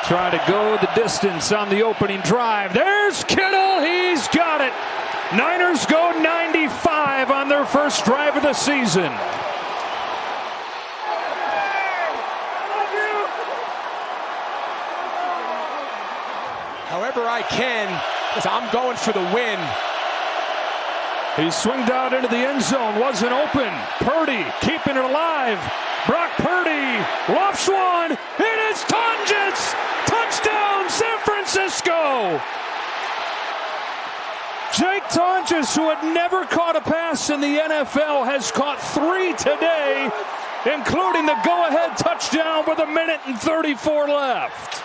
Try to go the distance on the opening drive. There's Kittle. He's got it. Niners go 95 on their first drive of the season. However I can, because I'm going for the win. He swinged out into the end zone, wasn't open. Purdy keeping it alive. Brock Purdy lofts one. It is Tonjes. Touchdown, San Francisco. Jake Tonjes, who had never caught a pass in the NFL, has caught 3 today, including the go-ahead touchdown with 1:34 left.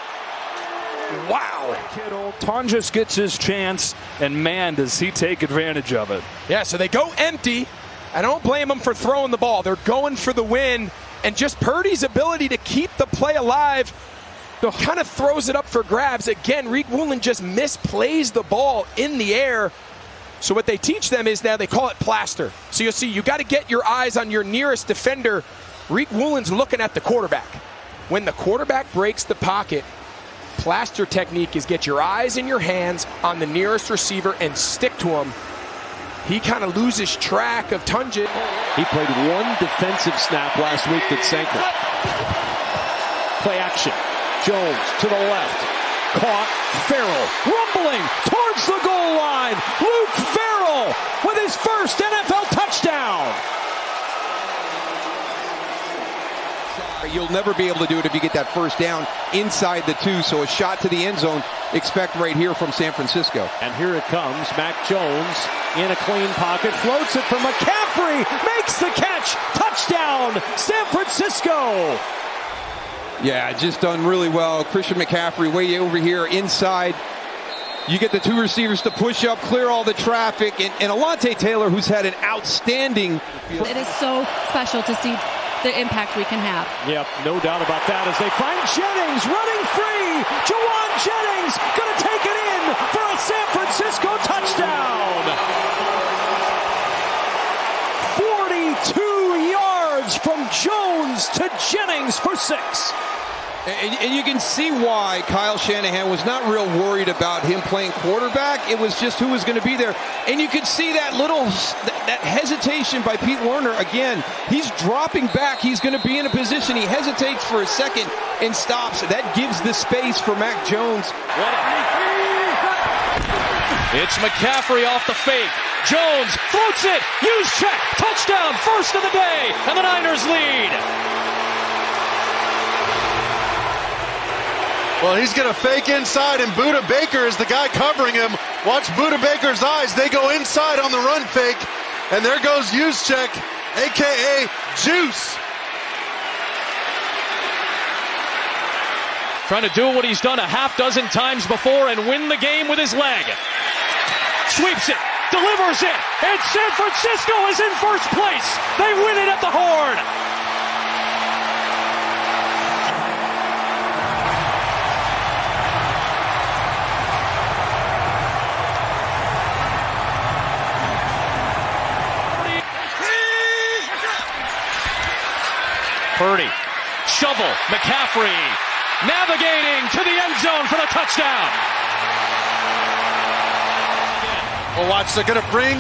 Wow. Kittle, Tonjes gets his chance, and man, does he take advantage of it. Yeah, so they go empty. I don't blame them for throwing the ball. They're going for the win, and just Purdy's ability to keep the play alive kind of throws it up for grabs. Again, Reed Woolen just misplays the ball in the air. So what they teach them is now they call it plaster. So you'll see you got to get your eyes on your nearest defender. Reed Woolen's looking at the quarterback. When the quarterback breaks the pocket, plaster technique is get your eyes and your hands on the nearest receiver and stick to him. He kind of loses track of Tonjes. He played one defensive snap last week that sank him. Play action. Jones to the left. Caught. Farrell rumbling towards the goal line. Luke Farrell with his first NFL touchdown. You'll never be able to do it if you get that first down inside the 2. So a shot to the end zone, expect right here from San Francisco. And here it comes. Mac Jones in a clean pocket. Floats it for McCaffrey. Makes the catch. Touchdown, San Francisco. Yeah, just done really well. Christian McCaffrey way over here inside. You get the 2 receivers to push up, clear all the traffic. And Alontae Taylor, who's had an outstanding... It is so special to see the impact we can have. Yep, no doubt about that as they find Jennings running free. Jawan Jennings going to take it in for a San Francisco touchdown. 42 yards from Jones to Jennings for 6. And you can see why Kyle Shanahan was not real worried about him playing quarterback. It was just who was going to be there. And you could see that that hesitation by Pete Werner. Again, he's dropping back. He's going to be in a position. He hesitates for a second and stops. That gives the space for Mac Jones. It's McCaffrey off the fake. Jones floats it. Use check. Touchdown. First of the day. And the Niners lead. Well, he's going to fake inside, and Budda Baker is the guy covering him. Watch Budda Baker's eyes. They go inside on the run fake, and there goes Juszczyk, a.k.a. Juice. Trying to do what he's done a half dozen times before and win the game with his leg. Sweeps it, delivers it, and San Francisco is in first place. They win it at the Horn. Purdy, shovel, McCaffrey, navigating to the end zone for the touchdown. Well, watch, they're going to bring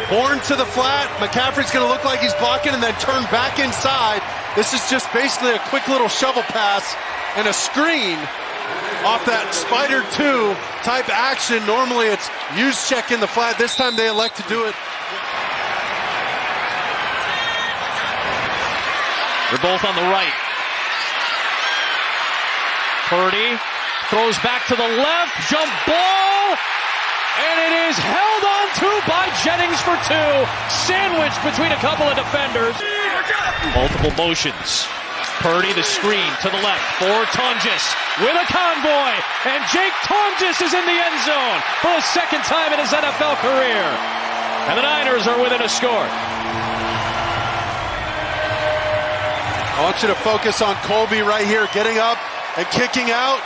Horn to the flat. McCaffrey's going to look like he's blocking and then turn back inside. This is just basically a quick little shovel pass and a screen off that Spider 2 type action. Normally it's Juszczyk in the flat. This time they elect to do it. They're both on the right. Purdy throws back to the left, jump ball, and it is held on to by Jennings for 2, sandwiched between a couple of defenders. Multiple motions. Purdy the screen to the left for Tonjes with a convoy, and Jake Tonjes is in the end zone for the second time in his NFL career. And the Niners are within a score. I want you to focus on Colby right here, getting up and kicking out.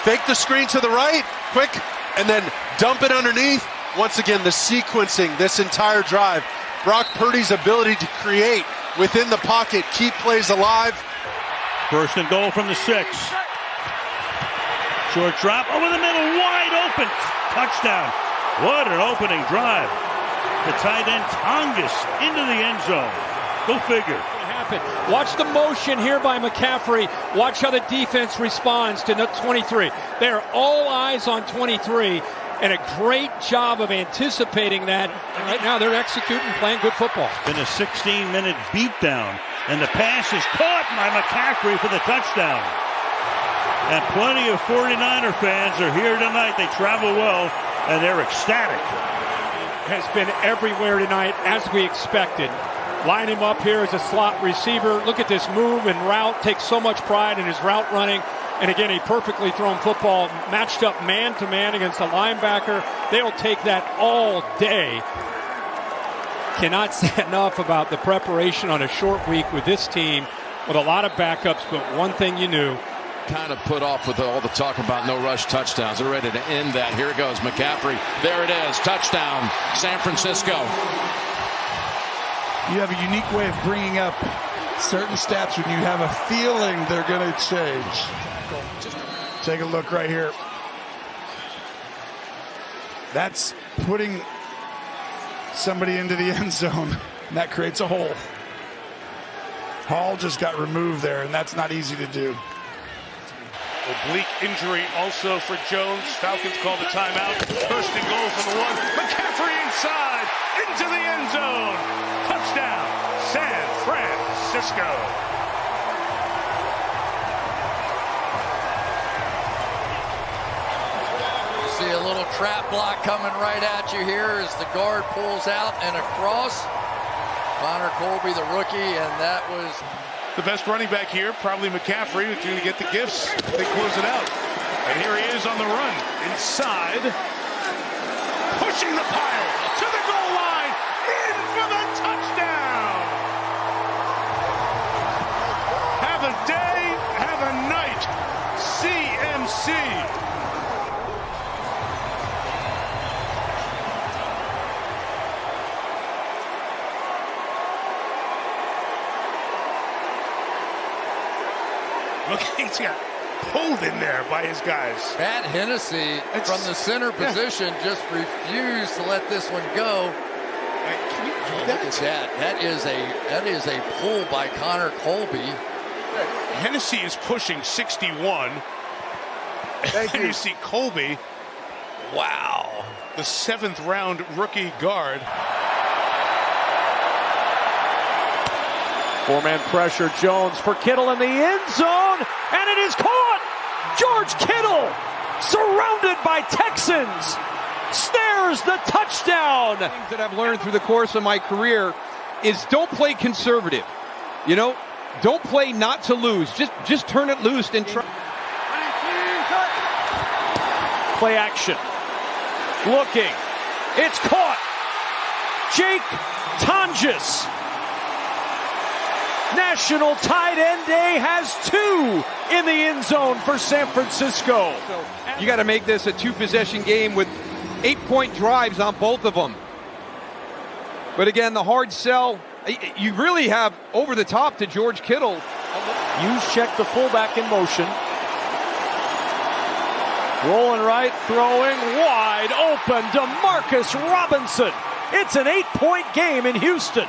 Fake the screen to the right, quick, and then dump it underneath. Once again, the sequencing this entire drive. Brock Purdy's ability to create within the pocket, keep plays alive. First and goal from the 6. Short drop over the middle, wide open. Touchdown. What an opening drive. The tight end Tongas into the end zone. Go figure. Watch the motion here by McCaffrey. Watch how the defense responds to 23. They are all eyes on 23, and a great job of anticipating that. And right now they're executing, playing good football. Been a 16-minute beatdown, and the pass is caught by McCaffrey for the touchdown. And plenty of 49er fans are here tonight. They travel well, and they're ecstatic. Has been everywhere tonight, as we expected. Line him up here as a slot receiver. Look at this move and route. Takes so much pride in his route running. And again, a perfectly thrown football matched up man-to-man against a linebacker. They'll take that all day. Cannot say enough about the preparation on a short week with this team with a lot of backups, but one thing you knew. Kind of put off with all the talk about no rush touchdowns. They're ready to end that. Here it goes. McCaffrey. There it is. Touchdown. San Francisco. You have a unique way of bringing up certain stats when you have a feeling they're going to change. Take a look right here. That's putting somebody into the end zone, and that creates a hole. Hall just got removed there, and that's not easy to do. Oblique injury also for Jones. Falcons call the timeout. First and goal from the 1. McCaffrey inside, into the end zone. Touchdown, San Francisco. You see a little trap block coming right at you here as the guard pulls out and across. Connor Colby, the rookie, and that was The best running back here, probably McCaffrey, who's going to get the gifts. They close it out. And here he is on the run. Inside. Pushing the pile to the goal line. In for the touchdown. Have a day, have a night. CMC. Look, he's got pulled in there by his guys. Matt Hennessy from the center position just refused to let this one go. Can you do Look at that. That is a pull by Connor Colby. Hennessy is pushing 61. And you see Colby. Wow. The 7th round rookie guard. Four-man pressure, Jones for Kittle in the end zone, and it is caught! George Kittle, surrounded by Texans, snares the touchdown! Things that I've learned through the course of my career is don't play conservative. You know, don't play not to lose. Just turn it loose and try. Play action. Looking. It's caught. Jake Tongas. National Tight End Day has 2 in the end zone for San Francisco. You got to make this a 2-possession game with 8-point drives on both of them. But again, the hard sell, you really have over the top to George Kittle. Use check the fullback in motion. Rolling right, throwing wide open. DeMarcus Robinson. It's an 8-point game in Houston.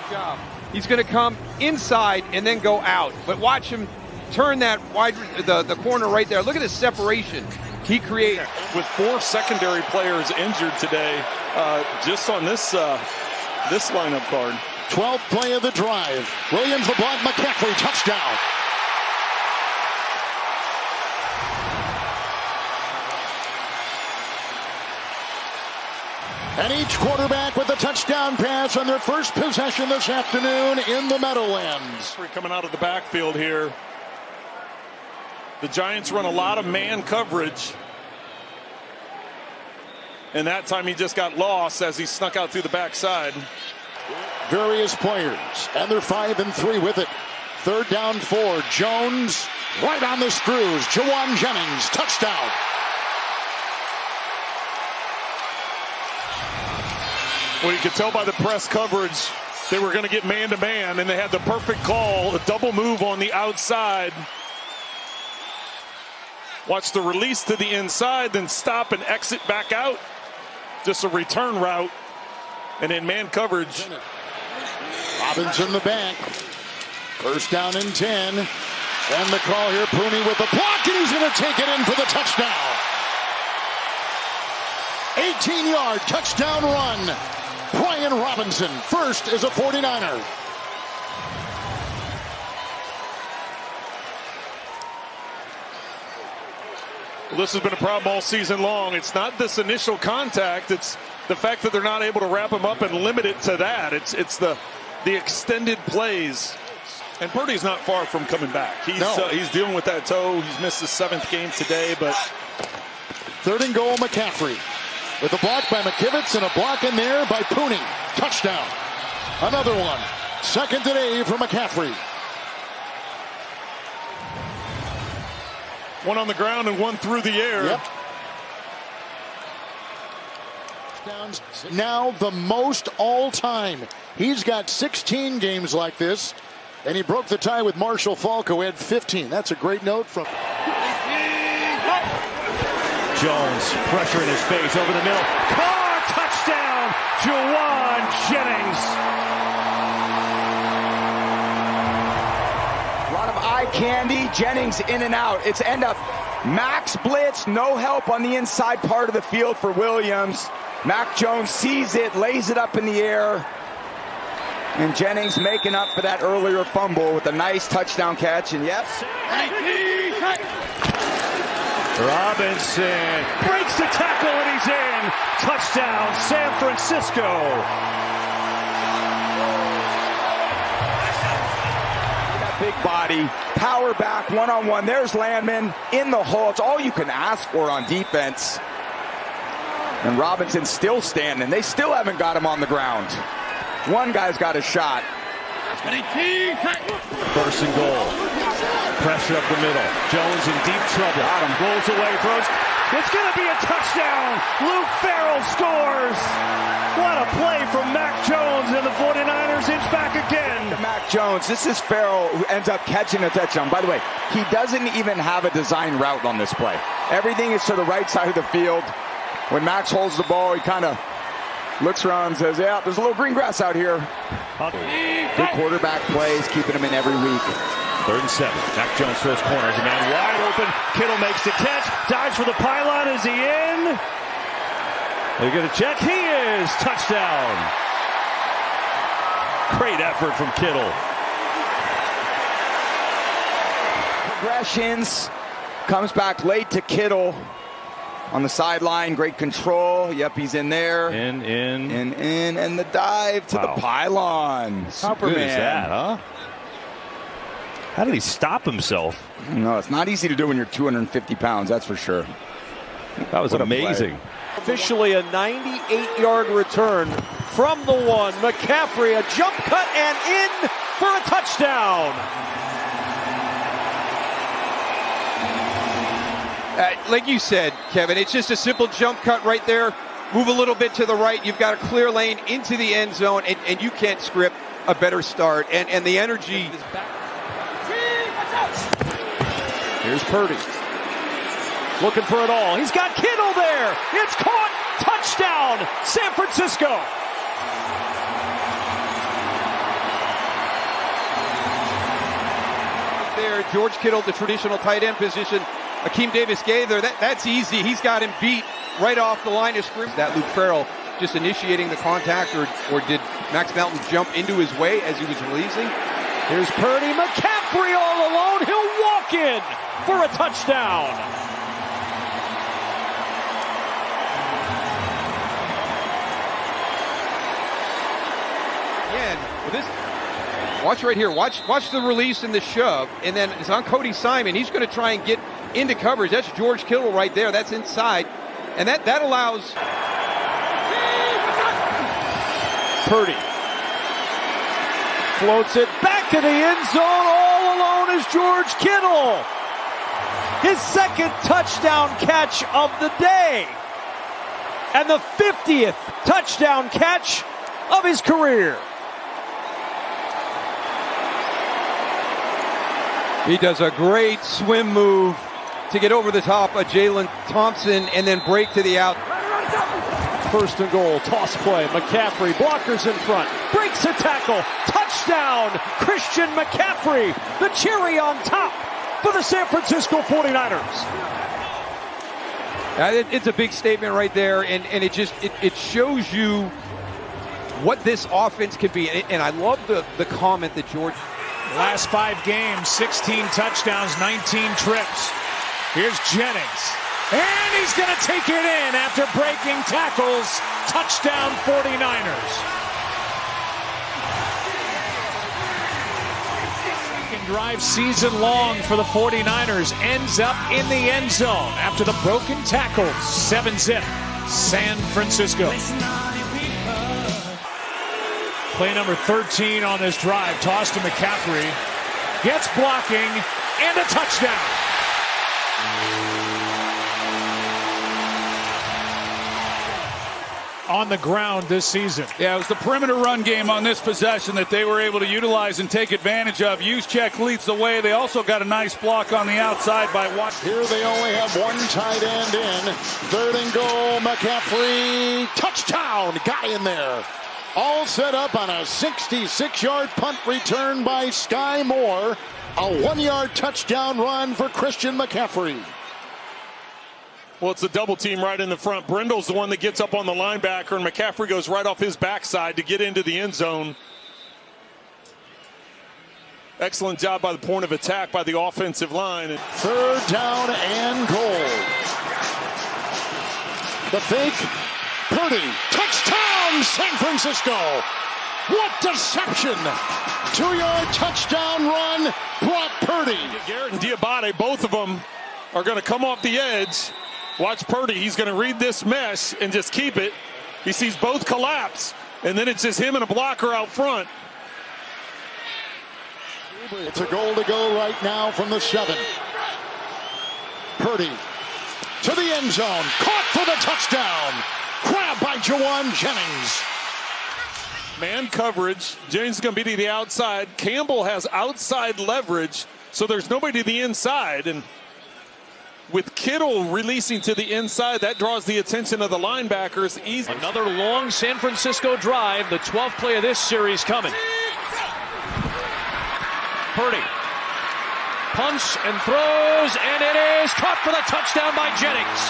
He's going to come inside and then go out. But watch him turn that wide, the corner right there. Look at the separation he created. With 4 secondary players injured today, just on this lineup card. 12th play of the drive. Williams the block, McCaffrey, touchdown. And each quarterback with a touchdown pass on their first possession this afternoon in the Meadowlands. Coming out of the backfield here. The Giants run a lot of man coverage. And that time he just got lost as he snuck out through the backside. Various players, and they're 5-3 with it. 3rd down 4. Jones right on the screws. Jawan Jennings, touchdown. Well, you could tell by the press coverage they were going to get man-to-man, and they had the perfect call, a double move on the outside. Watch the release to the inside, then stop and exit back out. Just a return route. And in man coverage. Robbins in the bank. First down and 10. And the call here, Pooney with the block, and he's going to take it in for the touchdown. 18-yard touchdown run. Brian Robinson, first as a 49er. Well, this has been a problem all season long. It's not this initial contact. It's the fact that they're not able to wrap him up and limit it to that. It's the extended plays. And Purdy's not far from coming back. He's dealing with that toe. He's missed his 7th game today, but third and goal, McCaffrey. With a block by McKivitz and a block in there by Pooney. Touchdown. Another one. Second today for McCaffrey. One on the ground and one through the air. Yep. Now the most all time. He's got 16 games like this. And he broke the tie with Marshall Falk, who had 15. That's a great note from Jones, pressure in his face over the middle. Carr, touchdown, Juwan Jennings. A lot of eye candy. Jennings in and out. It's end up max blitz, no help on the inside part of the field for Williams. Mac Jones sees it, lays it up in the air. And Jennings making up for that earlier fumble with a nice touchdown catch. And yes, Robinson breaks the tackle and he's in. Touchdown, San Francisco. That big body, power back, one-on-one. There's Landman in the hole. It's all you can ask for on defense. And Robinson's still standing. They still haven't got him on the ground. One guy's got a shot. First and goal. Pressure up the middle. Jones in deep trouble. Got him. Rolls away, throws. It's going to be a touchdown. Luke Farrell scores. What a play from Mac Jones, and the 49ers inch back again. Mac Jones. This is Farrell who ends up catching a touchdown. By the way, he doesn't even have a design route on this play. Everything is to the right side of the field. When Max holds the ball, he kind of looks around and says, yeah, there's a little green grass out here. Good quarterback plays, keeping him in every week. 3rd and 7. Mac Jones throws corners. A man wide open. Kittle makes the catch. Dives for the pylon. Is he in? They're going to check. He is. Touchdown. Great effort from Kittle. Progressions. Comes back late to Kittle. On the sideline, great control. Yep, he's in there. In. And the dive to the pylon. How good is that, huh? How did he stop himself? No, it's not easy to do when you're 250 pounds, that's for sure. That was amazing. Officially a 98-yard return from the one. McCaffrey, a jump cut and in for a touchdown. Like you said, Kevin, it's just a simple jump cut right there. Move a little bit to the right. You've got a clear lane into the end zone, and you can't script a better start. And the energy. Here's Purdy. Looking for it all. He's got Kittle there. It's caught. Touchdown, San Francisco. There, George Kittle, the traditional tight end position. Akeem Davis gave there. That's easy. He's got him beat right off the line of scrimmage. That Luke Farrell just initiating the contact, or did Max Melton jump into his way as he was releasing? Here's Purdy. McCaffrey all alone. He'll walk in for a touchdown. Again, watch right here. Watch the release and the shove, and then it's on Cody Simon. He's going to try and get into coverage. That's George Kittle right there. That's inside, and that allows Purdy floats it back to the end zone. All alone is George Kittle. His second touchdown catch of the day, and the 50th touchdown catch of his career. He does a great swim move to get over the top of Jalen Thompson and then break to the out. First and goal, toss play, McCaffrey, blockers in front, breaks a tackle, touchdown, Christian McCaffrey, the cherry on top for the San Francisco 49ers. It's a big statement right there, and it shows you what this offense could be. And I love the comment that George... Last 5 games, 16 touchdowns, 19 trips. Here's Jennings. And he's going to take it in after breaking tackles. Touchdown 49ers. Drive season long for the 49ers ends up in the end zone after the broken tackles. 7-zip, San Francisco. Play number 13 on this drive. Toss to McCaffrey. Gets blocking and a touchdown. On the ground this season. Yeah, it was the perimeter run game on this possession that they were able to utilize and take advantage of. Juszczyk leads the way. They also got a nice block on the outside by Watson. Here they only have one tight end in. 3rd and goal, McCaffrey. Touchdown! Guy in there. All set up on a 66-yard punt return by Sky Moore. A 1-yard touchdown run for Christian McCaffrey. Well, it's a double team right in the front. Brindle's the one that gets up on the linebacker, and McCaffrey goes right off his backside to get into the end zone. Excellent job by the point of attack by the offensive line. 3rd down and goal. The fake. Purdy. Touchdown, San Francisco. What deception. 2-yard touchdown run brought Purdy. Garrett and Diabate, both of them are going to come off the edge. Watch Purdy. He's going to read this mesh and just keep it. He sees both collapse, and then it's just him and a blocker out front. It's a goal to go right now from the 7. Purdy to the end zone. Caught for the touchdown. Grabbed by Jawan Jennings. Man coverage. Jennings is going to be to the outside. Campbell has outside leverage, so there's nobody to the inside. And with Kittle releasing to the inside, that draws the attention of the linebackers. Easy. Another long San Francisco drive, the 12th play of this series coming. Purdy punts and throws, and it is caught for the touchdown by Jennings.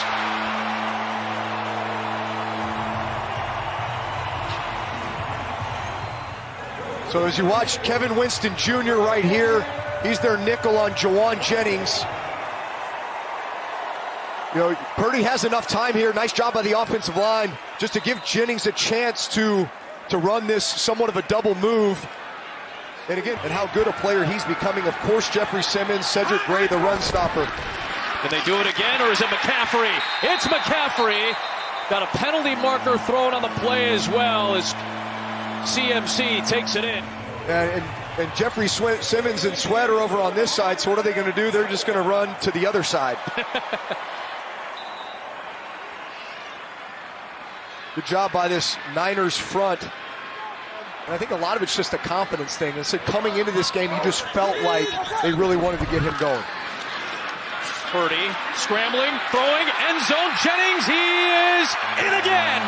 So as you watch Kevin Winston Jr. right here, he's their nickel on Jawan Jennings. You know, Purdy has enough time here. Nice job by the offensive line just to give Jennings a chance to run this somewhat of a double move. And again, and how good a player he's becoming. Of course, Jeffrey Simmons, Cedric Gray, the run stopper. Can they do it again, or is it McCaffrey? It's McCaffrey. Got a penalty marker thrown on the play as well as CMC takes it in. And Jeffrey Simmons and Sweat are over on this side, so what are they going to do? They're just going to run to the other side. Good job by this Niners front. And I think a lot of it's just a confidence thing. It's like coming into this game, you just felt like they really wanted to get him going. Purdy scrambling, throwing, end zone. Jennings, he is in again.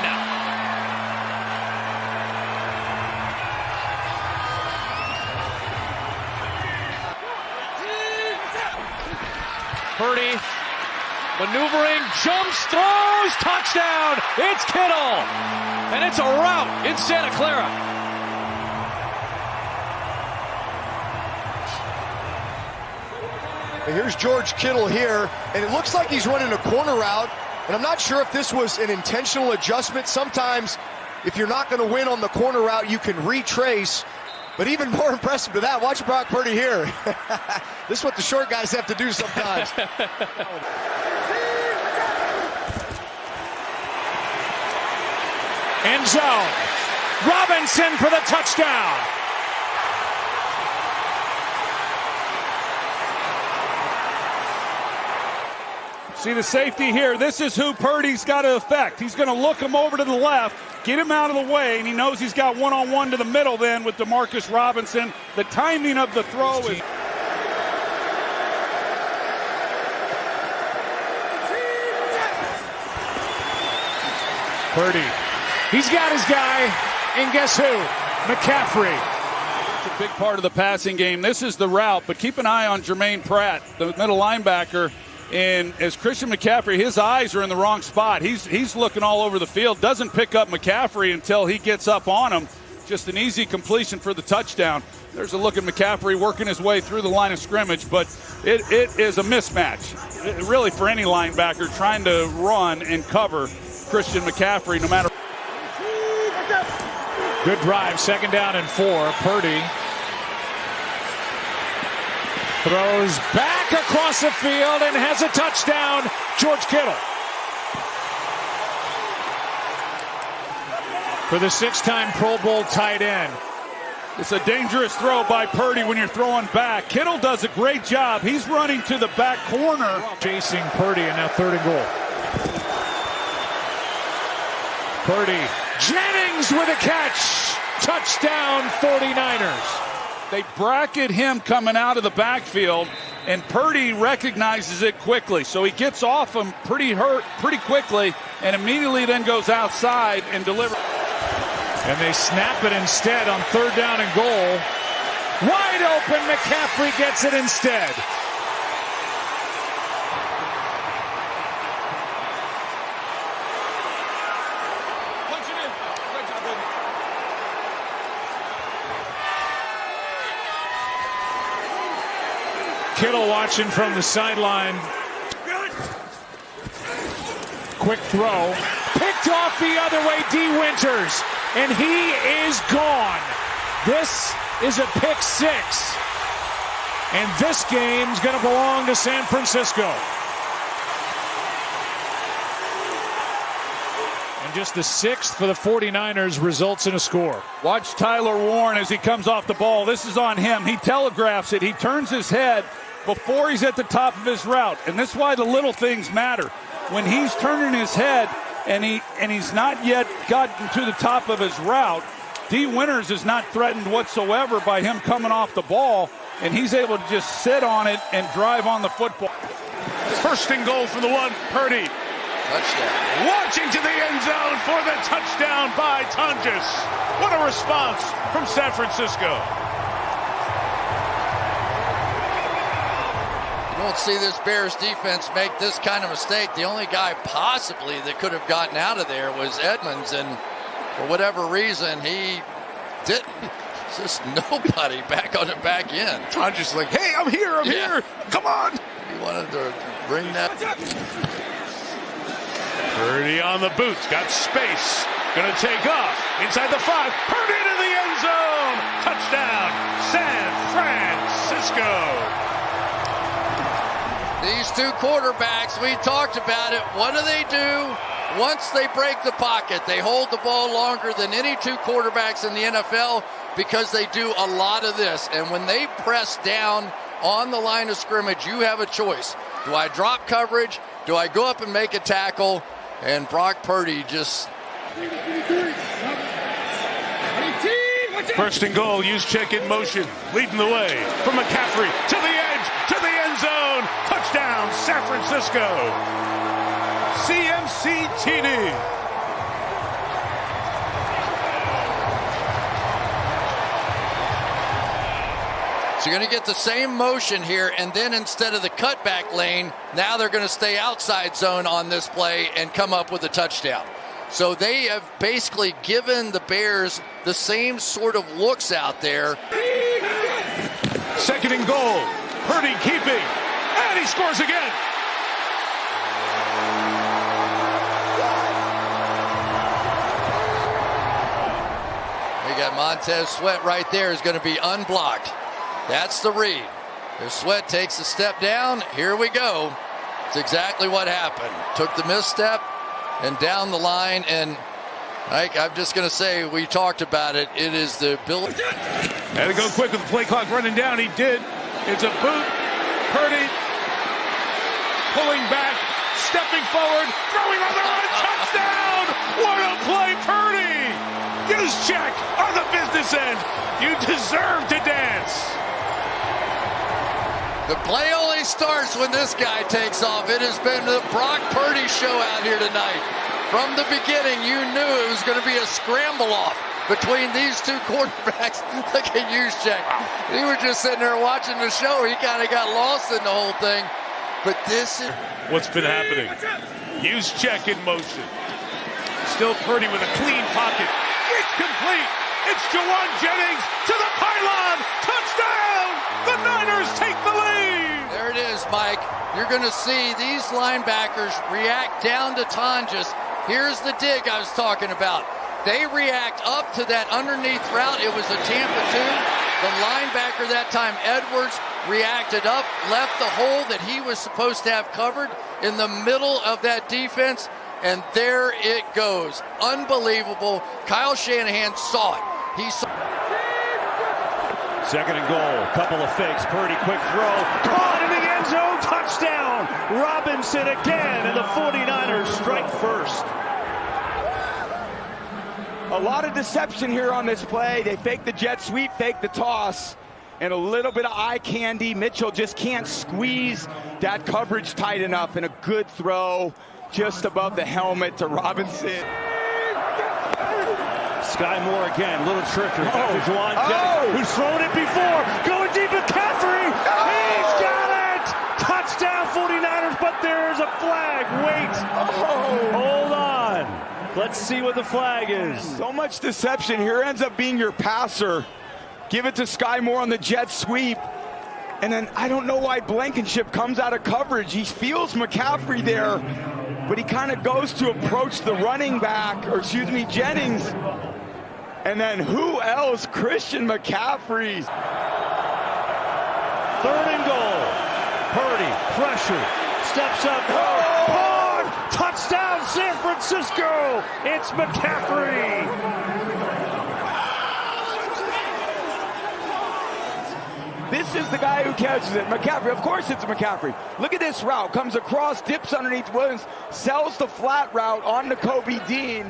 Purdy maneuvering, jumps, throws, touchdown. It's Kittle. And it's a rout in Santa Clara. And here's George Kittle here, and it looks like he's running a corner route. And I'm not sure if this was an intentional adjustment. Sometimes, if you're not going to win on the corner route, you can retrace. But even more impressive to that, watch Brock Purdy here. This is what the short guys have to do sometimes. End zone. Robinson for the touchdown. See the safety here. This is who Purdy's got to affect. He's going to look him over to the left, get him out of the way, and he knows he's got one-on-one to the middle then with Demarcus Robinson. The timing of the throw is... Purdy. He's got his guy, and guess who? McCaffrey. It's a big part of the passing game. This is the route, but keep an eye on Jermaine Pratt, the middle linebacker. And as Christian McCaffrey, his eyes are in the wrong spot. He's looking all over the field, doesn't pick up McCaffrey until he gets up on him. Just an easy completion for the touchdown. There's a look at McCaffrey working his way through the line of scrimmage, but it is a mismatch, really, for any linebacker trying to run and cover Christian McCaffrey, no matter. Good drive, 2nd down and 4. Purdy throws back across the field and has a touchdown. George Kittle. For the 6-time Pro Bowl tight end. It's a dangerous throw by Purdy when you're throwing back. Kittle does a great job. He's running to the back corner. Chasing Purdy, and now 3rd and goal. Purdy. Jennings with a catch. Touchdown 49ers. They bracket him coming out of the backfield, and Purdy recognizes it quickly. So he gets off him pretty quickly, and immediately then goes outside and delivers. And they snap it instead on 3rd down and goal. Wide open, McCaffrey gets it instead. Kittle watching from the sideline. Quick throw. Picked off the other way, D. Winters. And he is gone. This is a pick 6. And this game's going to belong to San Francisco. And just the 6th for the 49ers results in a score. Watch Tyler Warren as he comes off the ball. This is on him. He telegraphs it. He turns his head before he's at the top of his route. And that's why the little things matter. When he's turning his head and he's not yet gotten to the top of his route, D. Winters is not threatened whatsoever by him coming off the ball, and he's able to just sit on it and drive on the football. 1st and goal from the 1, Purdy. Touchdown. Launching to the end zone for the touchdown by Tonjes. What a response from San Francisco. You won't see this Bears defense make this kind of mistake. The only guy possibly that could have gotten out of there was Edmonds, and for whatever reason, he didn't. Just nobody back on the back end. Tonjes like, hey, I'm here, I'm here. Come on. He wanted to bring that. Purdy on the boots, got space. Gonna take off inside the 5. Purdy to the end zone. Touchdown, San Francisco. These two quarterbacks, we talked about it. What do? Once they break the pocket, they hold the ball longer than any two quarterbacks in the NFL because they do a lot of this. And when they press down on the line of scrimmage, you have a choice. Do I drop coverage? Do I go up and make a tackle? And Brock Purdy just... 1st and goal, use check in motion, leading the way from McCaffrey to the edge, to the end zone. Touchdown, San Francisco. CMC TD. So you're going to get the same motion here, and then instead of the cutback lane, now they're going to stay outside zone on this play and come up with a touchdown. So they have basically given the Bears the same sort of looks out there. 2nd and goal. Purdy keeping. And he scores again. We got Montez Sweat right there is going to be unblocked. That's the read. If Sweat takes a step down, here we go. It's exactly what happened. Took the misstep and down the line, and I'm just going to say, we talked about it. It is the ability. Had to go quick with the play clock running down. He did. It's a boot. Purdy pulling back, stepping forward, throwing on the run. Touchdown! What a play, Purdy! Use check on the business end. You deserve to dance. The play only starts when this guy takes off. It has been the Brock Purdy show out here tonight. From the beginning, you knew it was going to be a scramble off between these two quarterbacks. Look at Juszczyk. We were just sitting there watching the show. He kind of got lost in the whole thing. But this is what's been happening. Juszczyk in motion. Still Purdy with a clean pocket. It's complete. It's Jawan Jennings to the pylon. Touchdown! The Niners take the lead. There it is, Mike. You're going to see these linebackers react down to Tonjes. Here's the dig I was talking about. They react up to that underneath route. It was a Tampa 2. The linebacker that time, Edwards, reacted up, left the hole that he was supposed to have covered in the middle of that defense, and there it goes. Unbelievable. Kyle Shanahan saw it. He saw. Second and goal. Couple of fakes. Purdy, quick throw. Caught in the end zone. Touchdown. Robinson again, and the 49ers strike first. A lot of deception here on this play. They fake the jet sweep, fake the toss, and a little bit of eye candy. Mitchell just can't squeeze that coverage tight enough, and a good throw just above the helmet to Robinson. Sky Moore again, little trickery. Back to Juwan Jennings, who's thrown it before. Going deep, McCaffrey. He's got it. Touchdown 49ers, but there's a flag. Wait. Hold on. Let's see what the flag is. So much deception. Here ends up being your passer. Give it to Sky Moore on the jet sweep. And then I don't know why Blankenship comes out of coverage. He feels McCaffrey there, but he kind of goes to approach the running back, or excuse me, Jennings. And then who else? Christian McCaffrey. Third and goal. Purdy, pressure, steps up. Hard, touchdown San Francisco. It's McCaffrey. This is the guy who catches it. McCaffrey, of course it's McCaffrey. Look at this route. Comes across, dips underneath Williams, sells the flat route on to Kobe Dean.